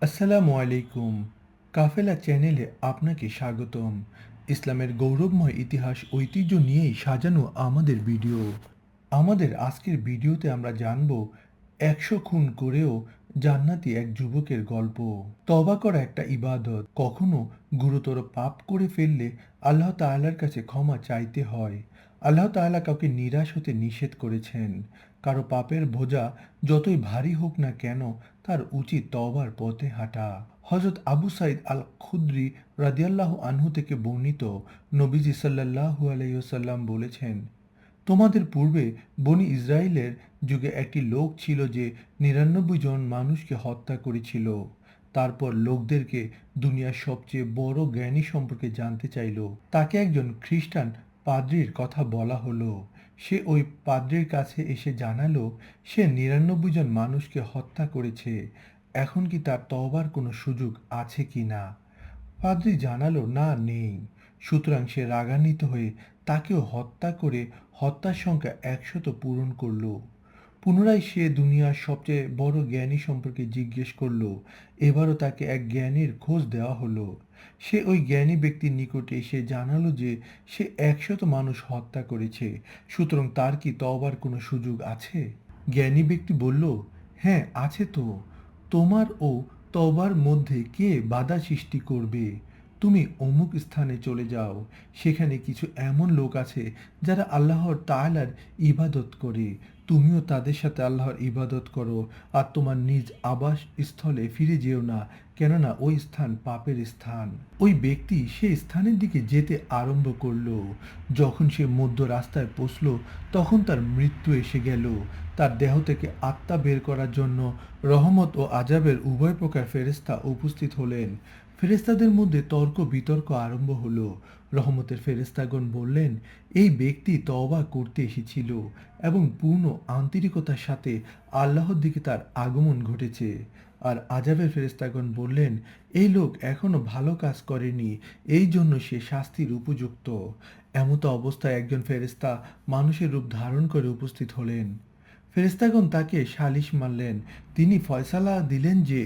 আসসালামু আলাইকুম। কাফেলা চ্যানেলে আপনাকে স্বাগতম। ইসলামের গৌরবময় ইতিহাস ঐতিহ্য নিয়েই সাজানো আমাদের ভিডিও। আমাদের আজকের ভিডিওতে আমরা জানব ১০০ খুন করেও জান্নাতি এক যুবকের গল্প। তওবা করা একটা ইবাদত। কখনো গুরুতর পাপ করে ফেললে আল্লাহ তাআলার কাছে ক্ষমা চাইতে হয়। আল্লাহ তাআলা কাউকে নিরাশ হতে নিষেধ করেছেন। কারো পাপের বোঝা যতই ভারী হোক না কেন তার উচিত তওবার পথে হাঁটা। হযরত আবু সাঈদ আল খুদরি রাদিয়াল্লাহু আনহু থেকে বর্ণিত, নবীজি সাল্লাল্লাহু আলাইহি ওয়াসাল্লাম বলেছেন, তোমাদের পূর্বে বনি ইসরাইলের যুগে একটি লোক ছিল যে ৯৯ জন মানুষকে হত্যা করেছিল। তারপর লোকদেরকে দুনিয়ার সবচেয়ে বড় জ্ঞানী সম্পর্কে জানতে চাইল। তাকে একজন খ্রিস্টান পাদ্রীর কথা বলা হলো। সে ওই পাদ্রীর কাছে এসে জানালো সে ৯৯ জন মানুষকে হত্যা করেছে। এখন কি তার তওবার কোনো সুযোগ আছে কি না? পাদ্রী জানালো না, নেই। সুতরাং সে রাগান্বিত হয়ে তাকেও হত্যা করে হত্যার সংখ্যা ১০০ পূরণ করল। পুনরায় সে দুনিয়ার সবচেয়ে বড় জ্ঞানী সম্পর্কে জিজ্ঞেস করল। এবারও তাকে এক জ্ঞানীর খোঁজ দেওয়া হলো। সে ওই জ্ঞানী ব্যক্তির নিকটে এসে জানালো যে সে ১০০ মানুষ হত্যা করেছে। সুতরাং তার কি তওবার কোনো সুযোগ আছে? জ্ঞানী ব্যক্তি বলল, হ্যাঁ আছে তো। তোমার ও তওবার মধ্যে কে বাধা সৃষ্টি করবে? তুমি অমুক স্থানে চলে যাও। সেখানে কিছু এমন লোক আছে যারা আল্লাহর তাআলার ইবাদত করে। তুমিও তাদের সাথে আল্লাহর ইবাদত করো আর তোমার নিজ আবাস স্থলে ফিরে যেও না, কেননা ওই স্থান পাপের স্থান। ওই ব্যক্তি সেই স্থানের দিকে যেতে আরম্ভ করলো। যখন সে মধ্য রাস্তায় পৌঁছল তখন তার মৃত্যু এসে গেল। তার দেহ থেকে আত্মা বের করার জন্য রহমত ও আযাবের উভয় প্রকার ফেরেশতা উপস্থিত হলেন। ফেরেশতাদের মধ্যে তর্ক বিতর্ক আরম্ভ হলো। রহমতের ফেরেশতাগণ বললেন, এই ব্যক্তি তওবা করতে এসেছিল এবং পূর্ণ আন্তরিকতার সাথে আল্লাহর দিকে তার আগমন ঘটেছে। আর আযাবের ফেরেশতাগণ বললেন, এই লোক এখনো ভালো কাজ করেনি, এই জন্য সে শাস্তির উপযুক্ত। এমতো অবস্থায় একজন ফেরেশতা মানুষের রূপ ধারণ করে উপস্থিত হলেন। ফেরেশতাগণ তাকে সালিশ মারলেন। তিনি ফয়সালা দিলেন যে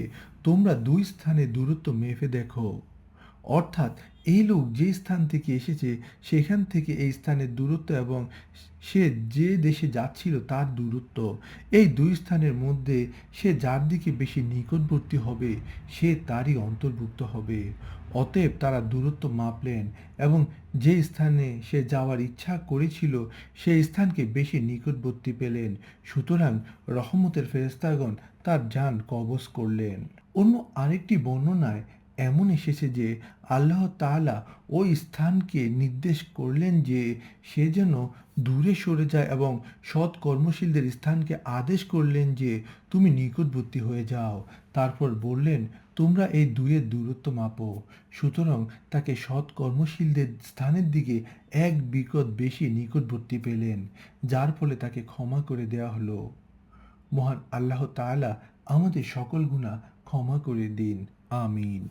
তোমরা দুই স্থানে দূরত্ব মেপে দেখো। অর্থাৎ এই লোক যে স্থান থেকে এসেছে সেখান থেকে এই স্থানের দূরত্ব এবং সে যে দেশে যাচ্ছিল তার দূরত্ব, এই দুই স্থানের মধ্যে সে যার দিকে বেশি নিকটবর্তী হবে সে তারই অন্তর্ভুক্ত হবে। অতএব তারা দূরত্ব মাপলেন এবং যে স্থানে সে যাওয়ার ইচ্ছা করেছিল সেই স্থানকে বেশি নিকটবর্তী পেলেন। সুতরাং রহমতের ফেরেশতাগণ তার জান কবজ করলেন। অন্য আরেকটি বর্ণনায় এমন এসেছে যে আল্লাহ তাআলা ওই স্থানকে নির্দেশ করলেন যে সে যেন দূরে সরে যায় এবং সৎ কর্মশীলদের স্থানকে আদেশ করলেন যে তুমি নিকটবর্তী হয়ে যাও। তারপর বললেন, তোমরা এই দুইয়ের দূরত্ব মাপো। সুতরাং তাকে সৎ কর্মশীলদের স্থানের দিকে এক বিকট বেশি নিকটবর্তী পেলেন, যার ফলে তাকে ক্ষমা করে দেওয়া হলো। মহান আল্লাহ তাআলা আমাদের সকল গুনাহ ক্ষমা করে দিন। আমিন।